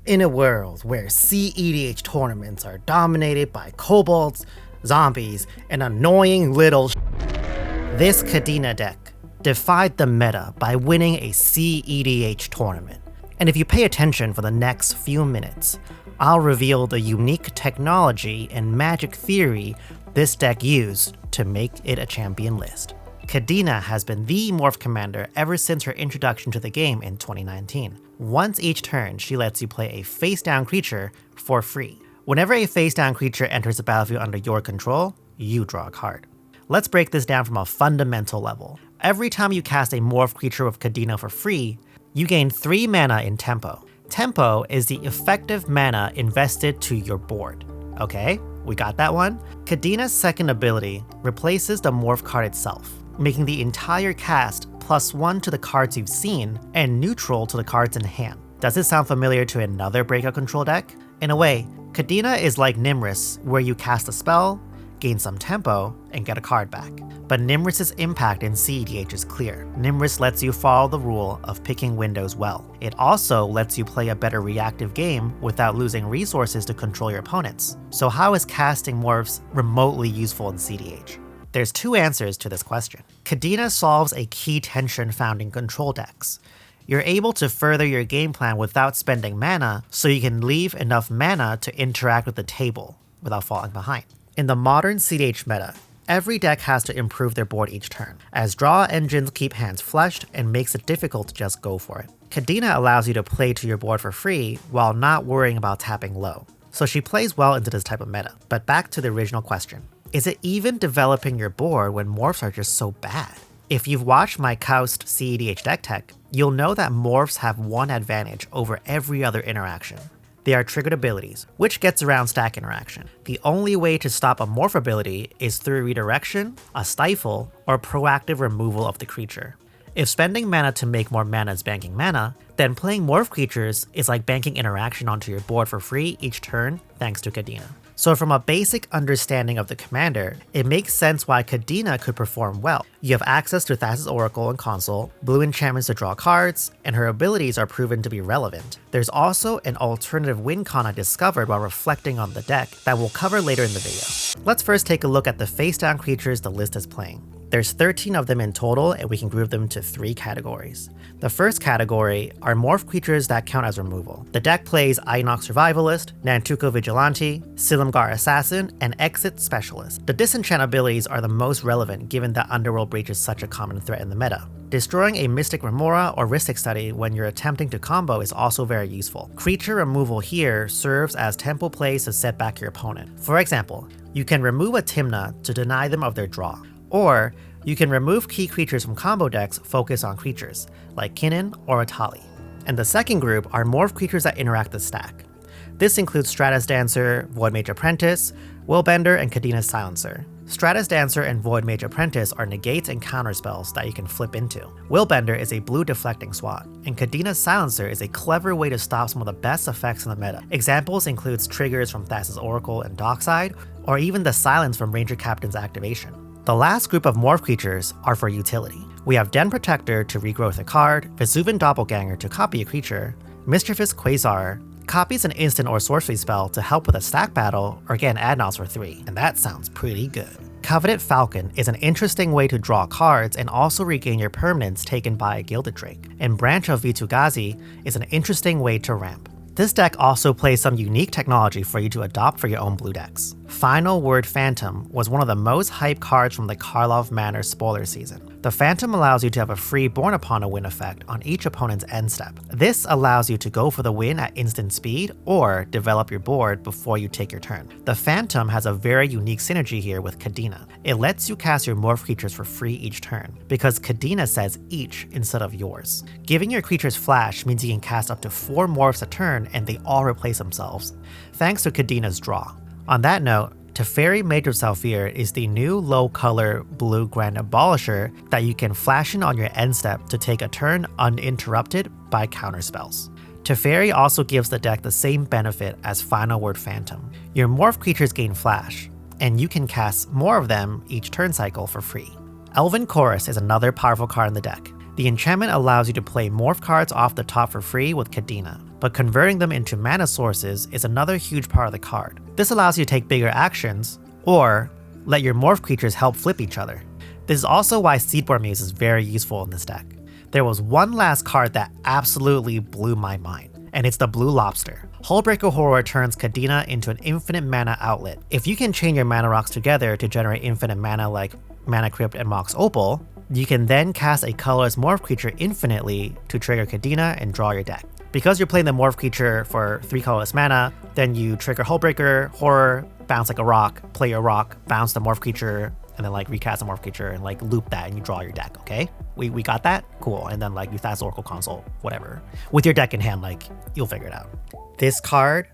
In a world where cEDH tournaments are dominated by kobolds, zombies, and annoying little this Kadena deck defied the meta by winning a cEDH tournament. And if you pay attention for the next few minutes, I'll reveal the unique technology and magic theory this deck used to make it a champion list. Kadena has been the Morph commander ever since her introduction to the game in 2019. Once each turn, she lets you play a face-down creature for free. Whenever a face-down creature enters the battlefield under your control, you draw a card. Let's break this down from a fundamental level. Every time you cast a Morph creature with Kadena for free, you gain 3 mana in Tempo. Tempo is the effective mana invested to your board. Okay, we got that one? Kadena's second ability replaces the Morph card itself, making the entire cast +1 to the cards you've seen and neutral to the cards in hand. Does this sound familiar to another Breakout Control deck? In a way, Kadena is like Nimrus, where you cast a spell, gain some tempo, and get a card back. But Nimrus' impact in cEDH is clear. Nimrus lets you follow the rule of picking windows well. It also lets you play a better reactive game without losing resources to control your opponents. So how is casting Morphs remotely useful in cEDH? There's 2 answers to this question. Kadena solves a key tension found in control decks. You're able to further your game plan without spending mana, so you can leave enough mana to interact with the table without falling behind. In the modern cEDH meta, every deck has to improve their board each turn, as draw engines keep hands flushed and makes it difficult to just go for it. Kadena allows you to play to your board for free while not worrying about tapping low, so she plays well into this type of meta. But back to the original question. Is it even developing your board when Morphs are just so bad? If you've watched my Kaust cEDH deck tech, you'll know that Morphs have one advantage over every other interaction. They are triggered abilities, which gets around stack interaction. The only way to stop a Morph ability is through redirection, a stifle, or proactive removal of the creature. If spending mana to make more mana is banking mana, then playing Morph creatures is like banking interaction onto your board for free each turn thanks to Kadena. So from a basic understanding of the commander, it makes sense why Kadena could perform well. You have access to Thassa's Oracle and Console, blue enchantments to draw cards, and her abilities are proven to be relevant. There's also an alternative win con I discovered while reflecting on the deck that we'll cover later in the video. Let's first take a look at the face-down creatures the list is playing. There's 13 of them in total, and we can group them to 3 categories. The first category are Morph creatures that count as removal. The deck plays Inox Survivalist, Nantuko Vigilante, Silumgar Assassin, and Exit Specialist. The disenchant abilities are the most relevant given that Underworld Breach is such a common threat in the meta. Destroying a Mystic Remora or Rhystic Study when you're attempting to combo is also very useful. Creature removal here serves as tempo plays to set back your opponent. For example, you can remove a Tymna to deny them of their draw. Or, you can remove key creatures from combo decks focused on creatures, like Kinnan or Atali. And the second group are Morph creatures that interact the stack. This includes Stratus Dancer, Void Mage Apprentice, Willbender, and Kadena's Silencer. Stratus Dancer and Void Mage Apprentice are negates and counter spells that you can flip into. Willbender is a blue deflecting swat, and Kadena's Silencer is a clever way to stop some of the best effects in the meta. Examples includes triggers from Thassa's Oracle and Dockside, or even the silence from Ranger Captain's activation. The last group of Morph creatures are for utility. We have Den Protector to regrowth a card, Vesuvian Doppelganger to copy a creature, Mischievous Quasar copies an instant or sorcery spell to help with a stack battle or get an Adnos for 3, and that sounds pretty good. Coveted Falcon is an interesting way to draw cards and also regain your permanents taken by a Gilded Drake, and Branch of Vitu-Ghazi is an interesting way to ramp. This deck also plays some unique technology for you to adopt for your own blue decks. Final Word Phantom was one of the most hyped cards from the Karlov Manor spoiler season. The Phantom allows you to have a free Born Upon a Win effect on each opponent's end step. This allows you to go for the win at instant speed or develop your board before you take your turn. The Phantom has a very unique synergy here with Kadena. It lets you cast your Morph creatures for free each turn, because Kadena says each instead of yours. Giving your creatures flash means you can cast up to 4 Morphs a turn and they all replace themselves, thanks to Kadena's draw. On that note, Teferi Mage of Zhalfir is the new low-color blue Grand Abolisher that you can flash in on your end step to take a turn uninterrupted by counterspells. Teferi also gives the deck the same benefit as Final Word Phantom. Your Morph creatures gain flash, and you can cast more of them each turn cycle for free. Elven Chorus is another powerful card in the deck. The enchantment allows you to play Morph cards off the top for free with Kadena. but converting them into mana sources is another huge part of the card. This allows you to take bigger actions, or let your morph creatures help flip each other. This is also why Seedborn Muse is very useful in this deck. There was one last card that absolutely blew my mind, and it's the Blue Lobster. Hullbreaker Horror turns Kadena into an infinite mana outlet. If you can chain your mana rocks together to generate infinite mana like Mana Crypt and Mox Opal, you can then cast a colorless morph creature infinitely to trigger Kadena and draw your deck. Because you're playing the morph creature for 3 colorless mana, then you trigger Hullbreaker Horror, bounce like a rock, play your rock, bounce the morph creature, and then like recast the morph creature and like loop that and you draw your deck, okay? We got that? Cool. And then like you fast Oracle Console, whatever. With your deck in hand, like you'll figure it out. This card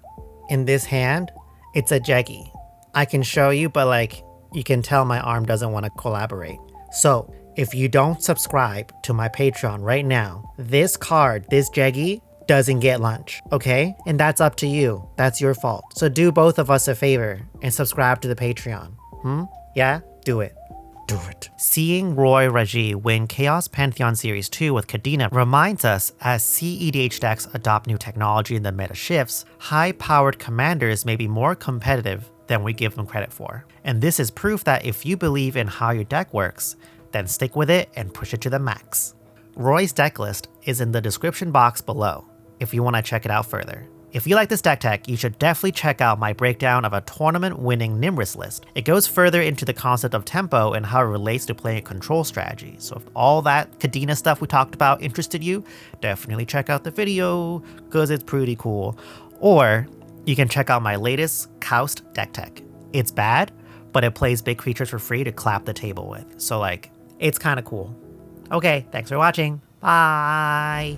in this hand, it's a Jeggy. I can show you, but like you can tell my arm doesn't want to collaborate. So if you don't subscribe to my Patreon right now, this card, this Jeggy, doesn't get lunch, okay? And that's up to you. That's your fault. So do both of us a favor and subscribe to the Patreon. Yeah? Do it. Do it. Seeing Roy Rajji win Chaos Pantheon Series 2 with Kadena reminds us, as cEDH decks adopt new technology and the meta shifts, high-powered commanders may be more competitive than we give them credit for. And this is proof that if you believe in how your deck works, then stick with it and push it to the max. Roy's deck list is in the description box below if you want to check it out further. If you like this deck tech, you should definitely check out my breakdown of a tournament-winning Nimrus list. It goes further into the concept of tempo and how it relates to playing a control strategy. So if all that Kadena stuff we talked about interested you, definitely check out the video, because it's pretty cool. Or you can check out my latest Kaust deck tech. It's bad, but it plays big creatures for free to clap the table with. So like, it's kind of cool. Okay, thanks for watching. Bye!